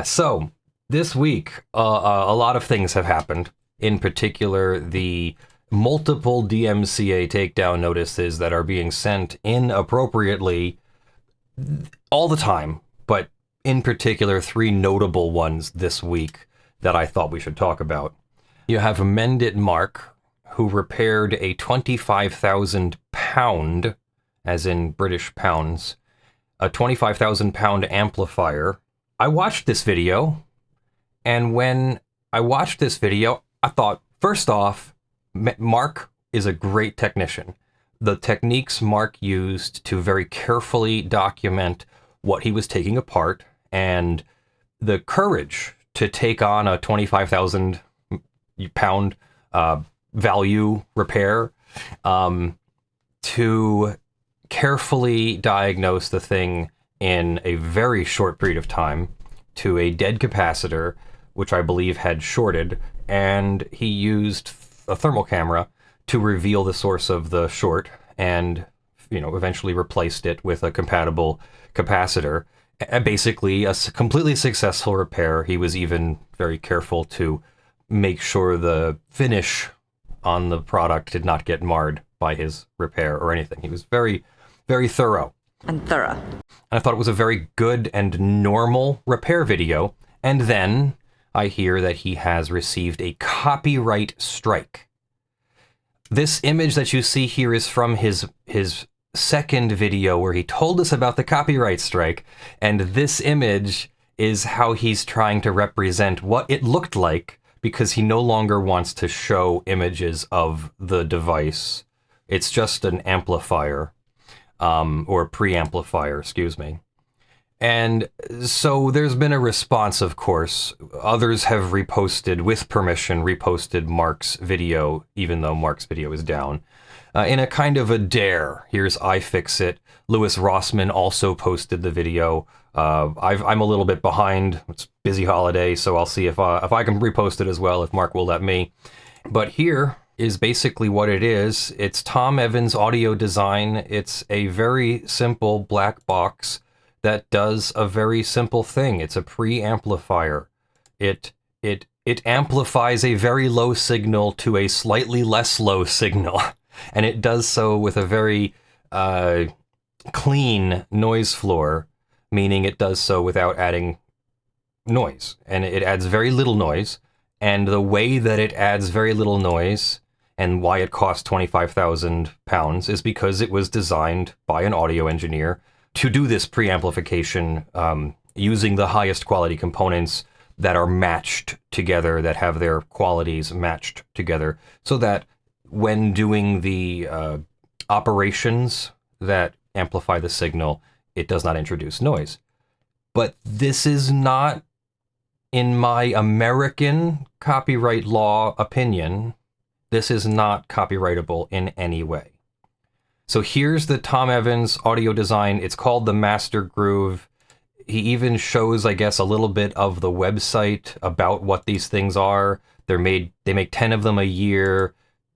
So this week, a lot of things have happened. In particular, the multiple DMCA takedown notices that are being sent inappropriately all the time, but in particular, three notable ones this week that I thought we should talk about. You have Mendit Mark, who repaired a 25,000 pound, as in British pounds, a 25,000 pound amplifier. I watched this video, and when I watched this video, I thought, first off, Mark is a great technician. The techniques Mark used to very carefully document what he was taking apart, and the courage to take on a 25,000 pound value repair, to carefully diagnose the thing in a very short period of time to a dead capacitor, which I believe had shorted, and he used a thermal camera to reveal the source of the short and, eventually replaced it with a compatible capacitor. Basically, a completely successful repair. He was even very careful to make sure the finish on the product did not get marred by his repair or anything. He was very, very thorough. And thorough. And I thought it was a very good and normal repair video. And then I hear that he has received a copyright strike. This image that you see here is from his second video where he told us about the copyright strike. And this image is how he's trying to represent what it looked like, because he no longer wants to show images of the device. It's just an amplifier, or pre-amplifier, excuse me. And so there's been a response, of course. Others have reposted, with permission, reposted Mark's video, even though Mark's video is down, in a kind of a dare. Here's iFixit. Louis Rossman also posted the video. I'm a little bit behind. It's busy holiday, so I'll see if I can repost it as well, if Mark will let me. But here is basically what it is. It's Tom Evans' audio design. It's a very simple black box that does a very simple thing. It's a pre-amplifier. It amplifies a very low signal to a slightly less low signal, and it does so with a very clean noise floor, meaning it does so without adding noise, and it adds very little noise. And the way that it adds very little noise and why it costs 25,000 pounds is because it was designed by an audio engineer to do this preamplification using the highest quality components that are matched together, that have their qualities matched together, so that when doing the operations that amplify the signal, it does not introduce noise. But this is not, in my American copyright law opinion, this is not copyrightable in any way. So here's the Tom Evans audio design. It's called the Master Groove. He even shows, I guess, a little bit of the website about what these things are. They make 10 of them a year.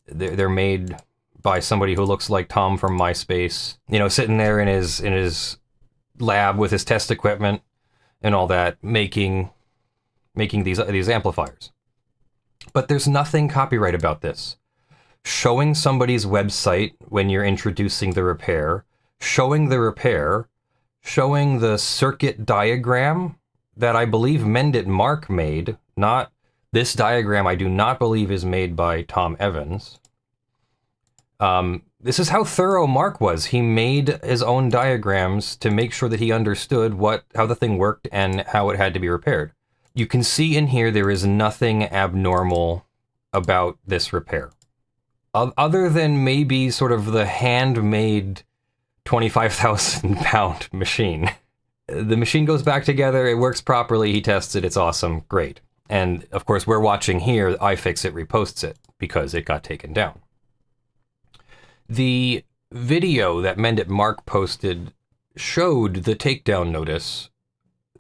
They're made by somebody who looks like Tom from MySpace, sitting there in his lab with his test equipment and all that, making these amplifiers. But there's nothing copyright about this. Showing somebody's website when you're introducing the repair, showing the circuit diagram that I believe Mendit Mark made. Not this diagram, I do not believe is made by Tom Evans. This is how thorough Mark was. He made his own diagrams to make sure that he understood how the thing worked and how it had to be repaired. You can see in here there is nothing abnormal about this repair, other than maybe sort of the handmade 25,000 pound machine. The machine goes back together, it works properly, he tests it, it's awesome, great. And of course we're watching here, iFixit reposts it because it got taken down. The video that Mendit Mark posted showed the takedown notice,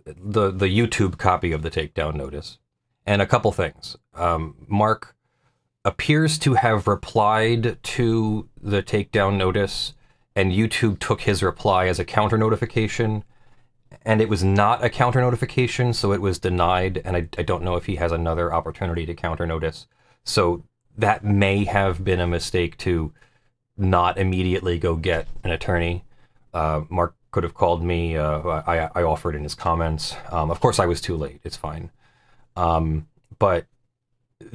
the YouTube copy of the takedown notice, and a couple things. Mark appears to have replied to the takedown notice, and YouTube took his reply as a counter notification. and it was not a counter notification, so it was denied, and I don't know if he has another opportunity to counter notice. So that may have been a mistake to not immediately go get an attorney. Mark could have called me. I offered in his comments. Of course, I was too late. It's fine. But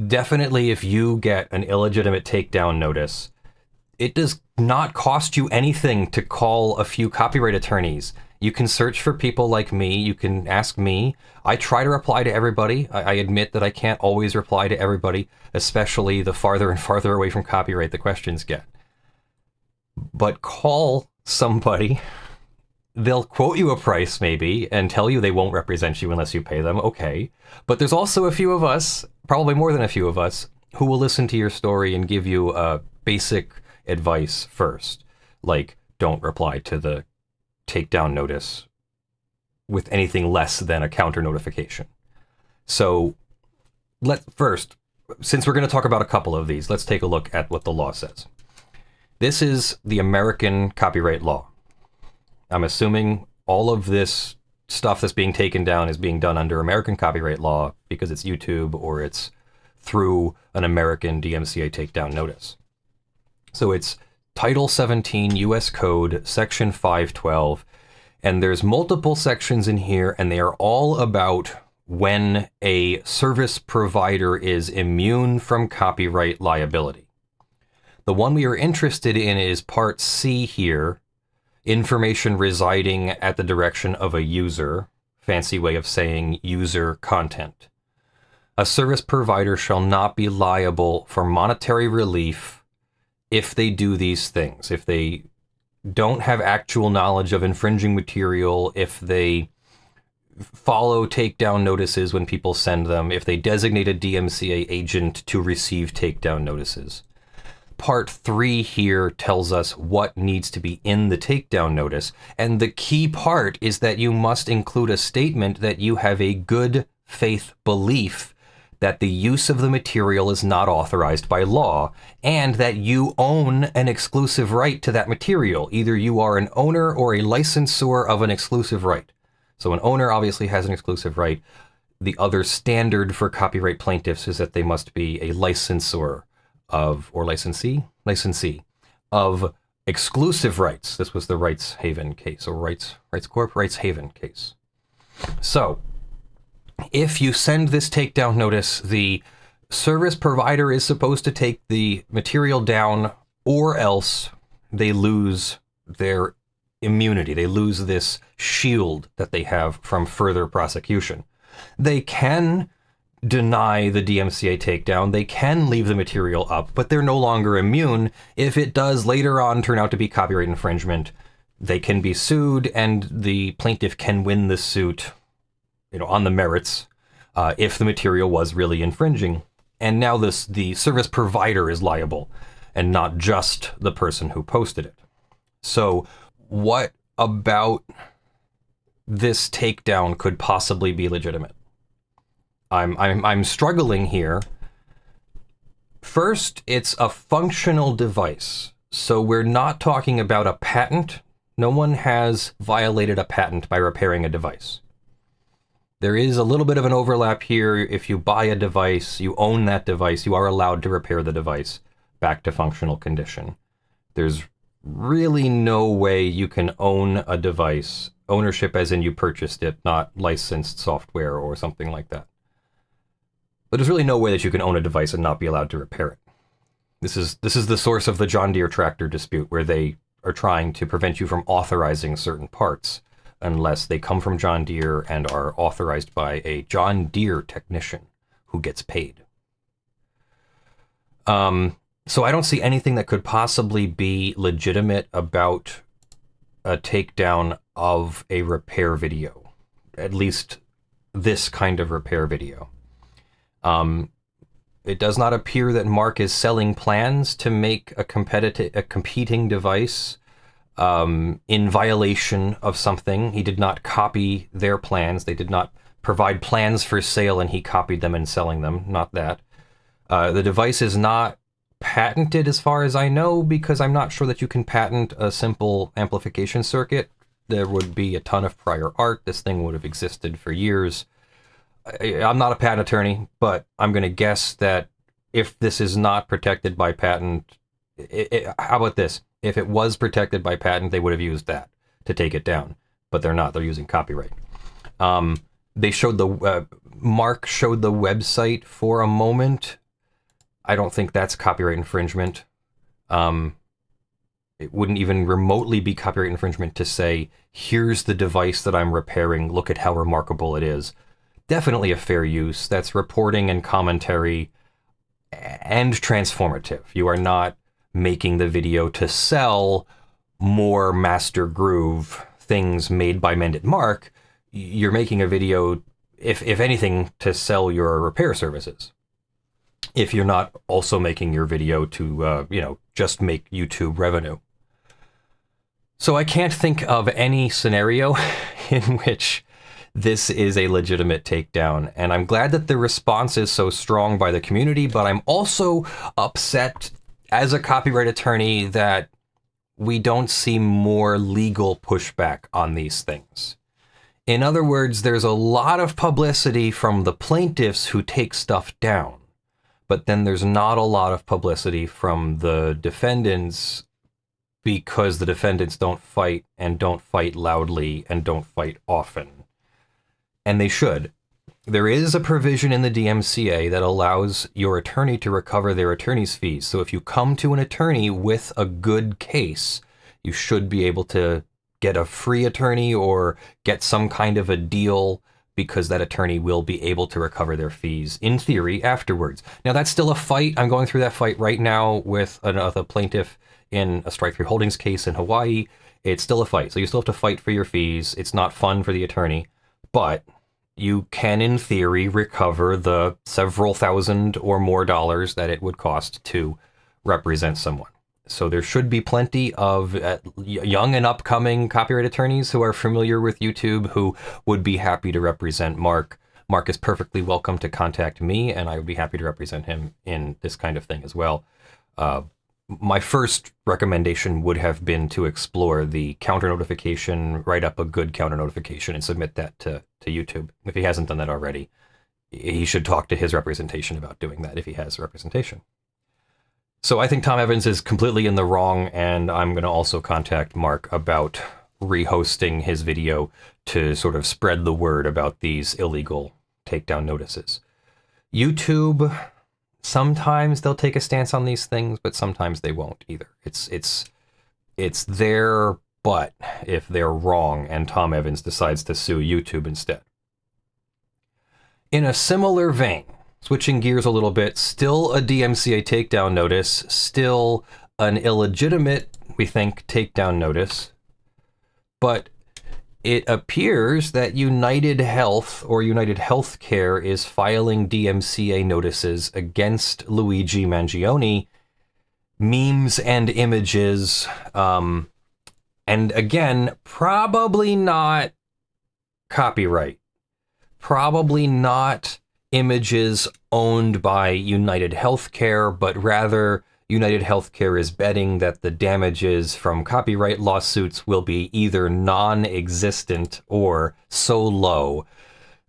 definitely, if you get an illegitimate takedown notice, it does not cost you anything to call a few copyright attorneys. You can search for people like me. You can ask me. I try to reply to everybody. I admit that I can't always reply to everybody, especially the farther and farther away from copyright the questions get. But call somebody. They'll quote you a price maybe and tell you they won't represent you unless you pay them. Okay. But there's also a few of us, probably more than a few of us, who will listen to your story and give you basic advice first. Like, don't reply to the takedown notice with anything less than a counter notification. So first, since we're going to talk about a couple of these, let's take a look at what the law says. This is the American copyright law. I'm assuming all of this stuff that's being taken down is being done under American copyright law because it's YouTube or it's through an American DMCA takedown notice. So it's Title 17 U.S. Code, Section 512, and there's multiple sections in here, and they are all about when a service provider is immune from copyright liability. The one we are interested in is Part C here, information residing at the direction of a user, fancy way of saying user content. A service provider shall not be liable for monetary relief if they do these things. If they don't have actual knowledge of infringing material, if they follow takedown notices when people send them, if they designate a DMCA agent to receive takedown notices. Part 3 here tells us what needs to be in the takedown notice, and the key part is that you must include a statement that you have a good faith belief that the use of the material is not authorized by law, and that you own an exclusive right to that material. Either you are an owner or a licensor of an exclusive right. So an owner obviously has an exclusive right. The other standard for copyright plaintiffs is that they must be a licensor of, or licensee of exclusive rights. This was the Rights Haven case, or Rights Corp, Rights Haven case. So if you send this takedown notice, the service provider is supposed to take the material down, or else they lose their immunity. They lose this shield that they have from further prosecution. They can deny the DMCA takedown, they can leave the material up, but they're no longer immune. If it does later on turn out to be copyright infringement, they can be sued, and the plaintiff can win the suit, on the merits, if the material was really infringing. And now the service provider is liable, and not just the person who posted it. So what about this takedown could possibly be legitimate? I'm struggling here. First, it's a functional device. So we're not talking about a patent. No one has violated a patent by repairing a device. There is a little bit of an overlap here. If you buy a device, you own that device, you are allowed to repair the device back to functional condition. There's really no way you can own a device, ownership as in you purchased it, not licensed software or something like that. But there's really no way that you can own a device and not be allowed to repair it. This is the source of the John Deere tractor dispute, where they are trying to prevent you from authorizing certain parts unless they come from John Deere and are authorized by a John Deere technician who gets paid. So I don't see anything that could possibly be legitimate about a takedown of a repair video, at least this kind of repair video. It does not appear that Mark is selling plans to make a competing device in violation of something. He did not copy their plans. They did not provide plans for sale, and he copied them and selling them. Not that. The device is not patented as far as I know, because I'm not sure that you can patent a simple amplification circuit. there would be a ton of prior art. This thing would have existed for years. I'm not a patent attorney, but I'm going to guess that if this is not protected by patent, how about this? If it was protected by patent, they would have used that to take it down, but they're not. They're using copyright. They showed Mark showed the website for a moment. I don't think that's copyright infringement. It wouldn't even remotely be copyright infringement to say, here's the device that I'm repairing. Look at how remarkable it is. Definitely a fair use. That's reporting and commentary and transformative. You are not making the video to sell more Master Groove things made by Mendit Mark. You're making a video, if anything, to sell your repair services. If you're not also making your video to, just make YouTube revenue. So I can't think of any scenario in which this is a legitimate takedown. And I'm glad that the response is so strong by the community, but I'm also upset as a copyright attorney that we don't see more legal pushback on these things. In other words, there's a lot of publicity from the plaintiffs who take stuff down, but then there's not a lot of publicity from the defendants because the defendants don't fight and don't fight loudly and don't fight often. And they should. There is a provision in the DMCA that allows your attorney to recover their attorney's fees. So if you come to an attorney with a good case, you should be able to get a free attorney or get some kind of a deal because that attorney will be able to recover their fees, in theory, afterwards. Now, that's still a fight. I'm going through that fight right now with another plaintiff in a Strike 3 Holdings case in Hawaii. It's still a fight, so you still have to fight for your fees. It's not fun for the attorney, but you can, in theory, recover the several thousand or more dollars that it would cost to represent someone. So there should be plenty of young and upcoming copyright attorneys who are familiar with YouTube who would be happy to represent Mark. Mark is perfectly welcome to contact me, and I would be happy to represent him in this kind of thing as well. My first recommendation would have been to explore the counter notification, write up a good counter notification, and submit that to YouTube. If he hasn't done that already, he should talk to his representation about doing that if he has representation. So I think Tom Evans is completely in the wrong, and I'm going to also contact Mark about rehosting his video to sort of spread the word about these illegal takedown notices. YouTube, sometimes they'll take a stance on these things, but sometimes they won't either. It's their butt if they're wrong and Tom Evans decides to sue YouTube instead. In a similar vein, switching gears a little bit, still a DMCA takedown notice, still an illegitimate, we think, takedown notice, but it appears that United Health or United Healthcare is filing DMCA notices against Luigi Mangione, memes and images, and again, probably not copyright, probably not images owned by United Healthcare, but rather United Healthcare is betting that the damages from copyright lawsuits will be either non-existent or so low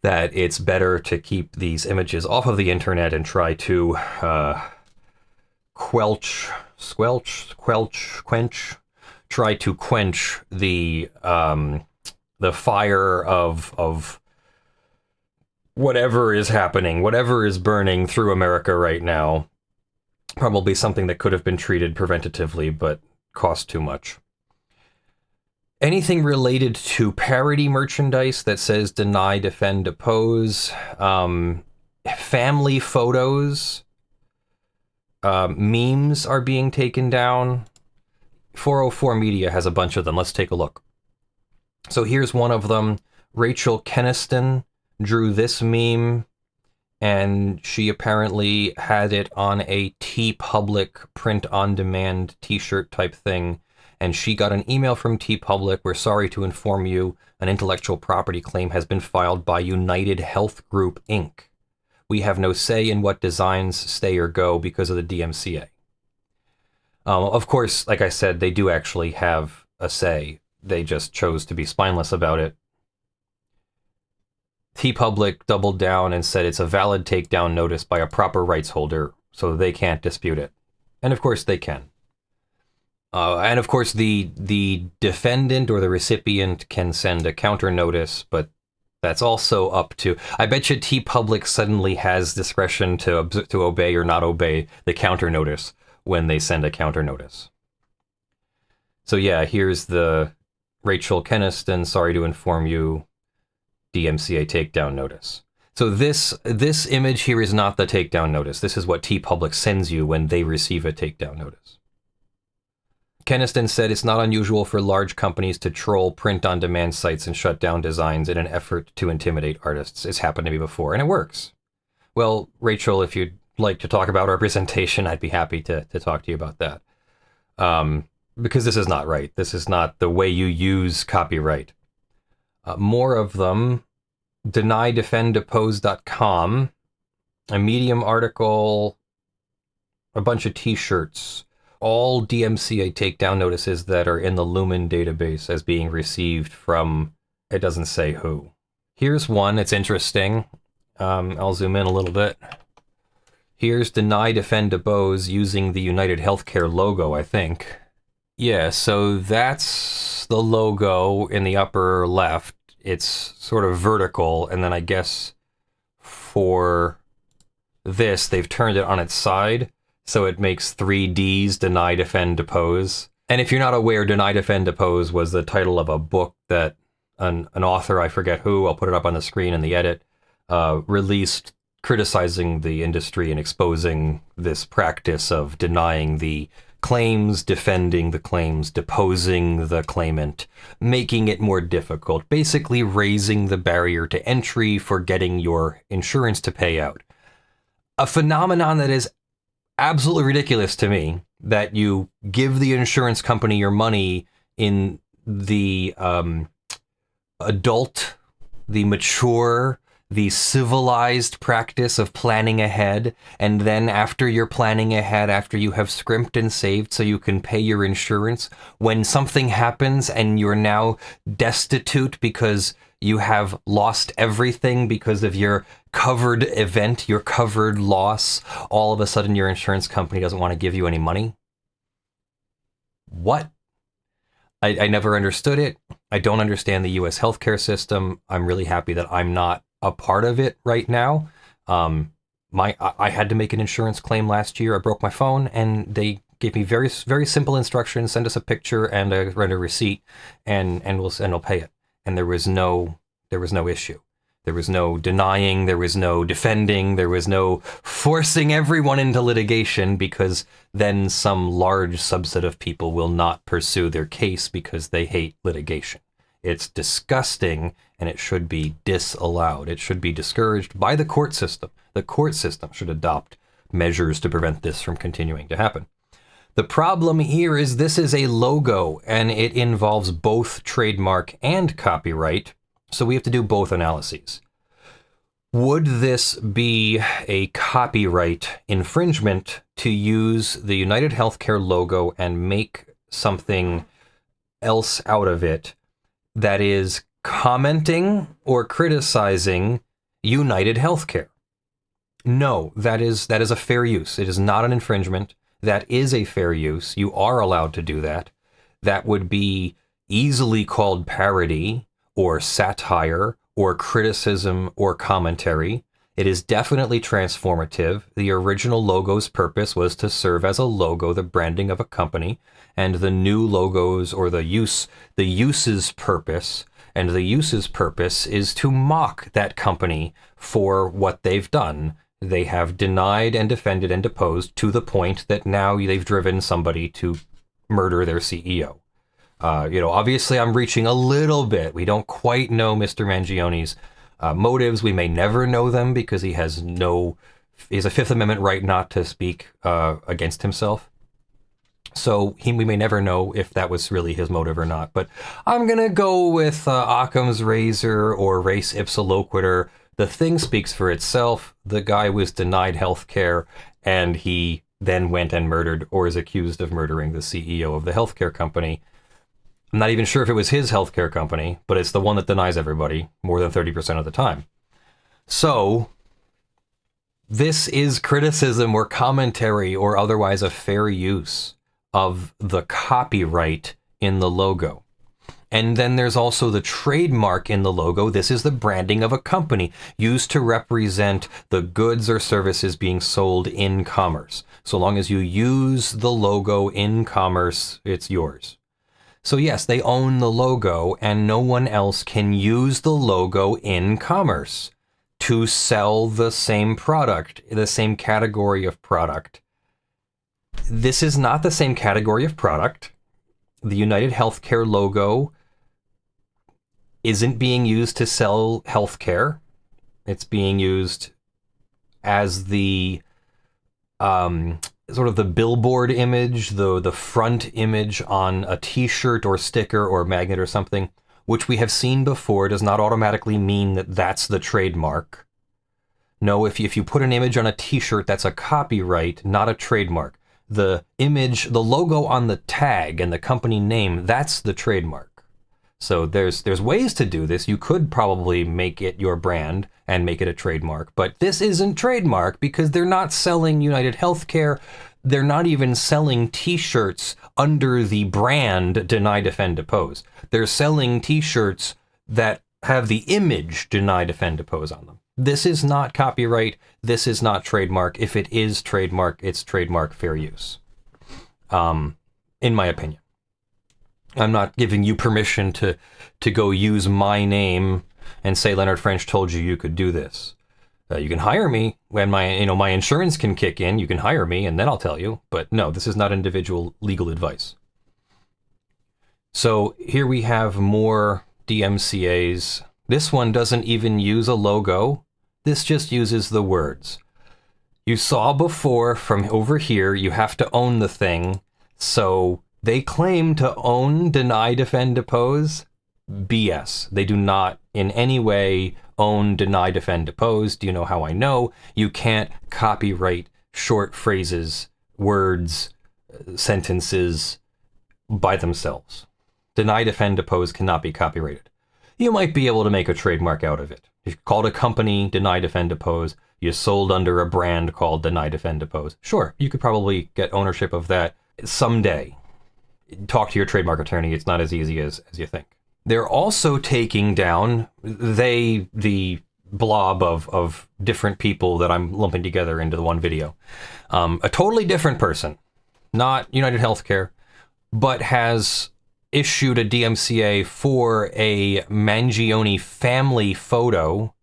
that it's better to keep these images off of the internet and try to quench the fire of whatever is happening, whatever is burning through America right now. Probably something that could have been treated preventatively, but cost too much. Anything related to parody merchandise that says deny, defend, oppose, family photos, memes are being taken down. 404 Media has a bunch of them. Let's take a look. So here's one of them. Rachel Keniston drew this meme, and she apparently had it on a TeePublic print-on-demand t-shirt type thing, and she got an email from TeePublic, "We're sorry to inform you an intellectual property claim has been filed by United Health Group, Inc. We have no say in what designs stay or go because of the DMCA." Of course, like I said, they do actually have a say, they just chose to be spineless about it. TeePublic doubled down and said it's a valid takedown notice by a proper rights holder, so they can't dispute it. And of course they can. And of course the defendant or the recipient can send a counter notice, but that's also up to... I bet you TeePublic suddenly has discretion to obey or not obey the counter notice when they send a counter notice. So yeah, here's the Rachel Keniston, sorry to inform you, DMCA takedown notice. So this image here is not the takedown notice. This is what TeePublic sends you when they receive a takedown notice. Keniston said it's not unusual for large companies to troll print-on-demand sites and shut down designs in an effort to intimidate artists. It's happened to me before, and it works. Well, Rachel, if you'd like to talk about representation, I'd be happy to talk to you about that. Because this is not right. This is not the way you use copyright. More of them. DenyDefendDepose.com, a Medium article, a bunch of t-shirts, all DMCA takedown notices that are in the Lumen database as being received from, it doesn't say who. Here's one, it's interesting. I'll zoom in a little bit. Here's Deny, Defend, Depose using the United Healthcare logo, I think. Yeah, so that's the logo in the upper left. It's sort of vertical, and then I guess for this, they've turned it on its side, so it makes 3 Ds, Deny, Defend, Depose. And if you're not aware, Deny, Defend, Depose was the title of a book that an author, I forget who, I'll put it up on the screen in the edit, released criticizing the industry and exposing this practice of denying the claims, defending the claims, deposing the claimant, making it more difficult, basically raising the barrier to entry for getting your insurance to pay out. A phenomenon that is absolutely ridiculous to me, that you give the insurance company your money in the adult, the mature, the civilized practice of planning ahead, and then after you're planning ahead, after you have scrimped and saved so you can pay your insurance, when something happens and you're now destitute because you have lost everything because of your covered event, your covered loss, all of a sudden your insurance company doesn't want to give you any money? What? I never understood it. I don't understand the U.S. healthcare system. I'm really happy that I'm not a part of it right now. I had to make an insurance claim last year. I broke my phone, and they gave me very, very simple instructions: send us a picture and a receipt, and we'll pay it. And there was no issue. There was no denying, there was no defending, there was no forcing everyone into litigation, because then some large subset of people will not pursue their case because they hate litigation. It's disgusting, and it should be disallowed. It should be discouraged by the court system. The court system should adopt measures to prevent this from continuing to happen. The problem here is this is a logo, and it involves both trademark and copyright, so we have to do both analyses. Would this be a copyright infringement to use the United Healthcare logo and make something else out of it that is commenting or criticizing United Healthcare? No, that is a fair use. It is not an infringement. That is a fair use. You are allowed to do that. That would be easily called parody or satire or criticism or commentary. It is definitely transformative. The original logo's purpose was to serve as a logo, the branding of a company, and the new logos, or the use's purpose, and the use's purpose is to mock that company for what they've done. They have denied and defended and deposed to the point that now they've driven somebody to murder their CEO. Obviously I'm reaching a little bit. We don't quite know Mr. Mangione's motives. We may never know them because he has a Fifth Amendment right not to speak against himself. So we may never know if that was really his motive or not. But I'm going to go with Occam's razor or res ipsa loquitur. The thing speaks for itself. The guy was denied health care, and he then went and murdered, or is accused of murdering, the CEO of the healthcare company. I'm not even sure if it was his healthcare company, but it's the one that denies everybody more than 30% of the time. So this is criticism or commentary or otherwise a fair use of the copyright in the logo. And then there's also the trademark in the logo. This is the branding of a company used to represent the goods or services being sold in commerce. So long as you use the logo in commerce, it's yours. So yes, they own the logo, and no one else can use the logo in commerce to sell the same product, the same category of product. This is not the same category of product. The United Healthcare logo isn't being used to sell healthcare. It's being used as the sort of the billboard image, the front image on a t-shirt or sticker or magnet or something, which we have seen before, does not automatically mean that that's the trademark. No, if you put an image on a t-shirt, that's a copyright, not a trademark. The image, the logo on the tag and the company name, that's the trademark. So there's ways to do this. You could probably make it your brand and make it a trademark, but this isn't trademark because they're not selling United Healthcare. They're not even selling t-shirts under the brand Deny, Defend, Oppose. They're selling t-shirts that have the image Deny, Defend, Oppose on them. This is not copyright. This is not trademark. If it is trademark, it's trademark fair use. In my opinion. I'm not giving you permission to go use my name and say Leonard French told you could do this. You can hire me when my insurance can kick in. You can hire me and then I'll tell you. But no, this is not individual legal advice. So here we have more DMCAs. This one doesn't even use a logo. This just uses the words. You saw before from over here, you have to own the thing. So they claim to own Deny, Defend, Oppose. BS. They do not in any way own Deny, Defend, Oppose. Do you know how I know? You can't copyright short phrases, words, sentences by themselves. Deny, Defend, Oppose cannot be copyrighted. You might be able to make a trademark out of it. You called a company Deny, Defend, Oppose. You sold under a brand called Deny, Defend, Oppose. Sure, you could probably get ownership of that someday. Talk to your trademark attorney. It's not as easy as you think. They're also taking down, the blob of different people that I'm lumping together into the one video. A totally different person, not United Healthcare, but has issued a DMCA for a Mangione family photo.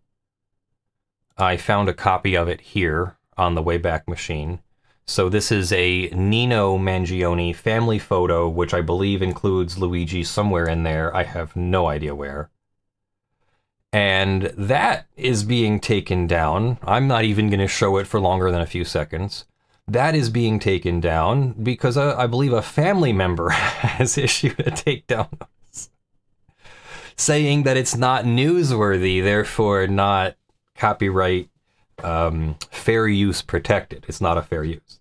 I found a copy of it here on the Wayback Machine. So this is a Nino Mangione family photo, which I believe includes Luigi somewhere in there. I have no idea where. And that is being taken down. I'm not even going to show it for longer than a few seconds. That is being taken down because I believe a family member has issued a takedown notice saying that it's not newsworthy, therefore not copyright fair use protected. It's not a fair use.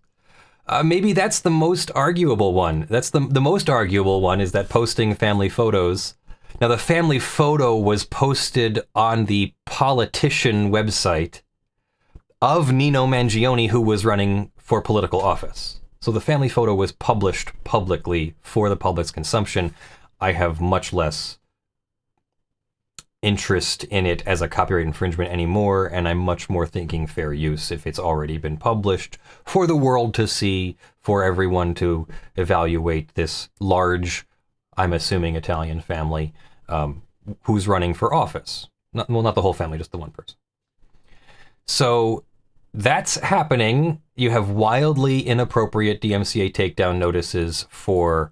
Maybe that's the most arguable one. That's the most arguable one is that posting family photos. Now the family photo was posted on the politician website of Nino Mangione, who was running for political office. So the family photo was published publicly for the public's consumption. I have much less interest in it as a copyright infringement anymore, and I'm much more thinking fair use if it's already been published for the world to see, for everyone to evaluate this large, I'm assuming, Italian family who's running for office. Not the whole family, just the one person. So that's happening. You have wildly inappropriate DMCA takedown notices for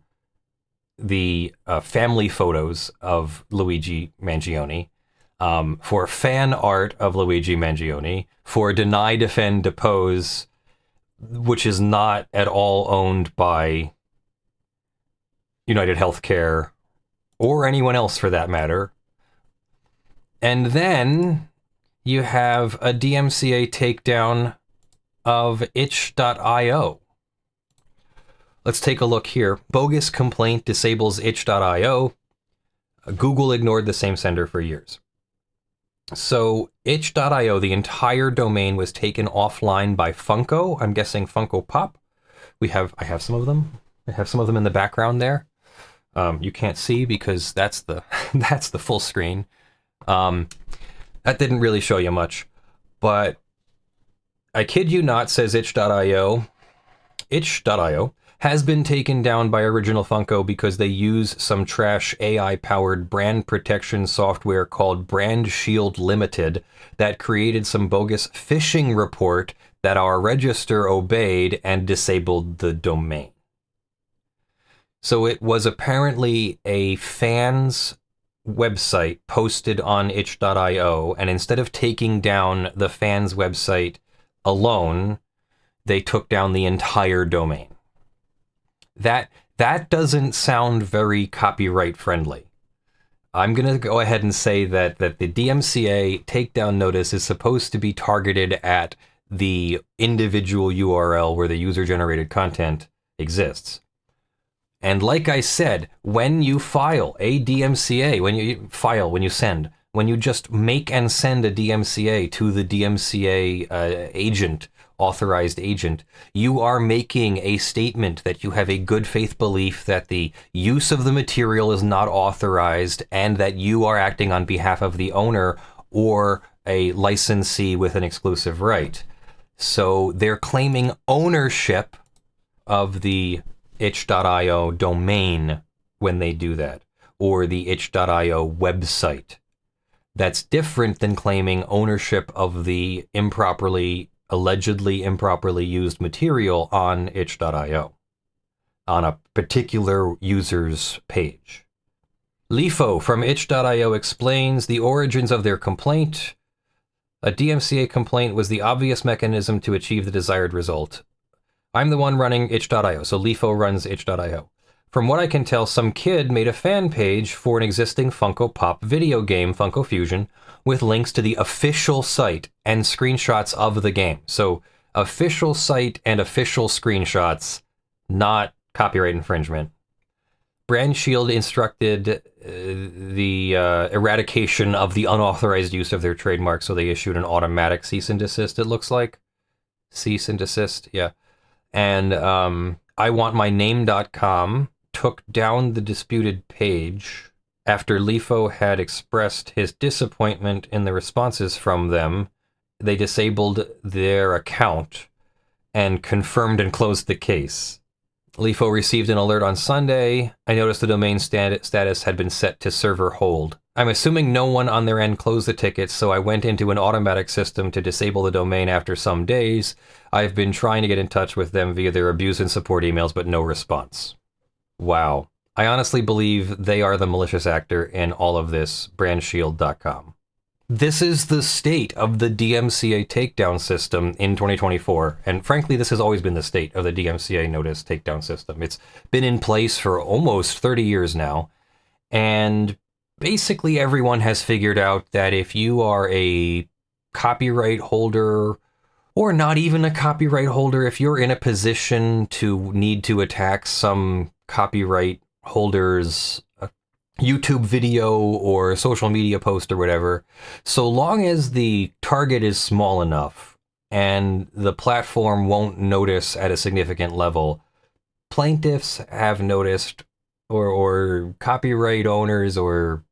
the family photos of Luigi Mangione, for fan art of Luigi Mangione, for Deny, Defend, Depose, which is not at all owned by United Healthcare or anyone else for that matter. And then you have a DMCA takedown of itch.io. Let's take a look here. Bogus complaint disables itch.io. Google ignored the same sender for years. So itch.io, the entire domain was taken offline by Funko. I'm guessing Funko Pop. I have some of them. I have some of them in the background there. You can't see because that's the that's the full screen. That didn't really show you much, but I kid you not, says itch.io. Itch.io has been taken down by original Funko because they use some trash AI-powered brand protection software called Brand Shield Limited that created some bogus phishing report that our register obeyed and disabled the domain. So it was apparently a fan's website posted on itch.io, and instead of taking down the fan's website alone, they took down the entire domain. That doesn't sound very copyright friendly. I'm going to go ahead and say that the DMCA takedown notice is supposed to be targeted at the individual URL where the user-generated content exists. And like I said, when you file a DMCA, when you just make and send a DMCA to the DMCA authorized agent, you are making a statement that you have a good faith belief that the use of the material is not authorized and that you are acting on behalf of the owner or a licensee with an exclusive right. So they're claiming ownership of the itch.io domain when they do that, or the itch.io website. That's different than claiming ownership of the allegedly improperly used material on itch.io, on a particular user's page. Lifo from itch.io explains the origins of their complaint. A DMCA complaint was the obvious mechanism to achieve the desired result. I'm the one running itch.io, so Lifo runs itch.io. From what I can tell, some kid made a fan page for an existing Funko Pop video game, Funko Fusion, with links to the official site and screenshots of the game. So official site and official screenshots, not copyright infringement. Brand Shield instructed the eradication of the unauthorized use of their trademark, so they issued an automatic cease and desist, it looks like. Cease and desist, yeah. And iwantmyname.com took down the disputed page after Lifo had expressed his disappointment in the responses from them. They disabled their account and confirmed and closed the case. Lifo received an alert on Sunday. I noticed the domain status had been set to server hold. I'm assuming no one on their end closed the tickets, so I went into an automatic system to disable the domain after some days. I've been trying to get in touch with them via their abuse and support emails, but no response. Wow. I honestly believe they are the malicious actor in all of this, brandshield.com. This is the state of the DMCA takedown system in 2024, and frankly, this has always been the state of the DMCA notice takedown system. It's been in place for almost 30 years now, and basically everyone has figured out that if you are a copyright holder, or not even a copyright holder, if you're in a position to need to attack some copyright holder's YouTube video or social media post or whatever, so long as the target is small enough and the platform won't notice at a significant level, plaintiffs have noticed, or copyright owners, or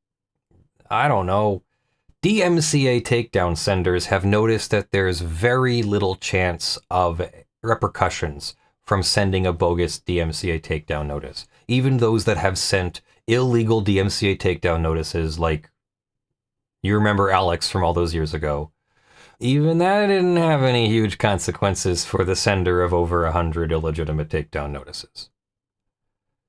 I don't know, DMCA takedown senders have noticed that there's very little chance of repercussions from sending a bogus DMCA takedown notice. Even those that have sent illegal DMCA takedown notices, like you remember Alex from all those years ago, even that didn't have any huge consequences for the sender of over 100 illegitimate takedown notices.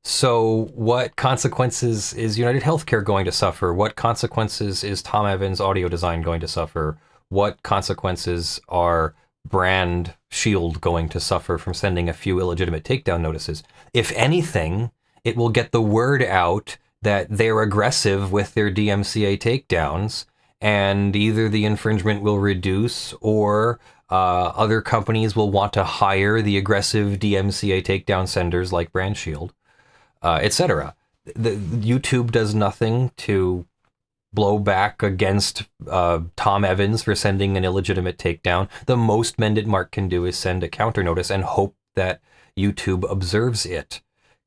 So what consequences is United Healthcare going to suffer? What consequences is Tom Evans Audio Design going to suffer? What consequences are Brand Shield going to suffer from sending a few illegitimate takedown notices? If anything, it will get the word out that they're aggressive with their DMCA takedowns, and either the infringement will reduce or Other companies will want to hire the aggressive DMCA takedown senders like Brand Shield, etc. YouTube does nothing to blow back against Tom Evans for sending an illegitimate takedown. The most Mendit Mark can do is send a counter notice and hope that YouTube observes it.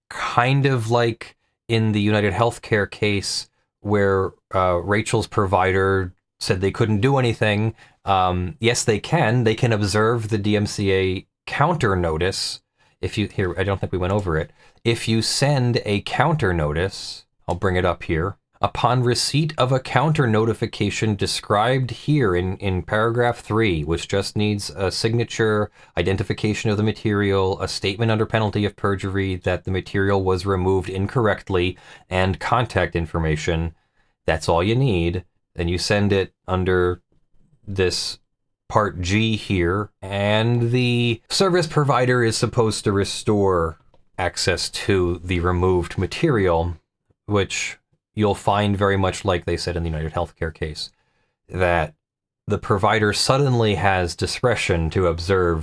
Kind of like in the United Healthcare case where Rachel's provider said they couldn't do anything. Yes, they can. They can observe the DMCA counter notice. Here, I don't think we went over it. If you send a counter notice, I'll bring it up here. Upon receipt of a counter notification described here in paragraph 3, which just needs a signature, identification of the material, a statement under penalty of perjury that the material was removed incorrectly, and contact information, that's all you need. Then you send it under this part G here, and the service provider is supposed to restore access to the removed material, which you'll find very much like they said in the United Healthcare case, that the provider suddenly has discretion to obey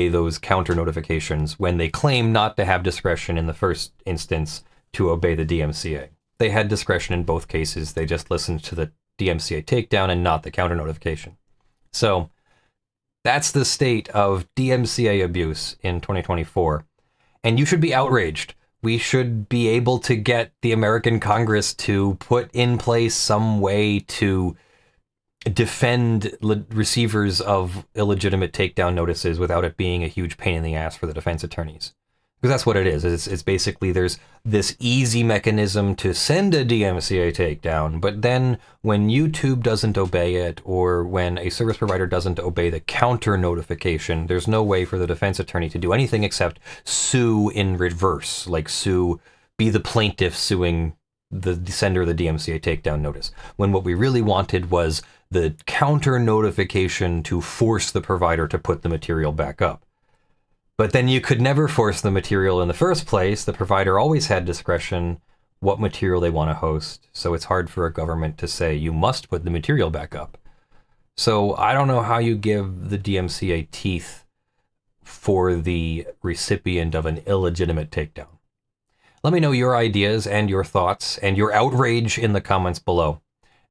those counter notifications when they claim not to have discretion in the first instance to obey the DMCA. They had discretion in both cases. They just listened to the DMCA takedown and not the counter notification. So that's the state of DMCA abuse in 2024. And you should be outraged. We should be able to get the American Congress to put in place some way to defend receivers of illegitimate takedown notices without it being a huge pain in the ass for the defense attorneys. Because that's what it is. It's basically there's this easy mechanism to send a DMCA takedown, but then when YouTube doesn't obey it, or when a service provider doesn't obey the counter notification, there's no way for the defense attorney to do anything except sue in reverse, like be the plaintiff suing the sender of the DMCA takedown notice. When what we really wanted was the counter notification to force the provider to put the material back up. But then you could never force the material in the first place. The provider always had discretion what material they want to host. So it's hard for a government to say you must put the material back up. So I don't know how you give the DMCA teeth for the recipient of an illegitimate takedown. Let me know your ideas and your thoughts and your outrage in the comments below.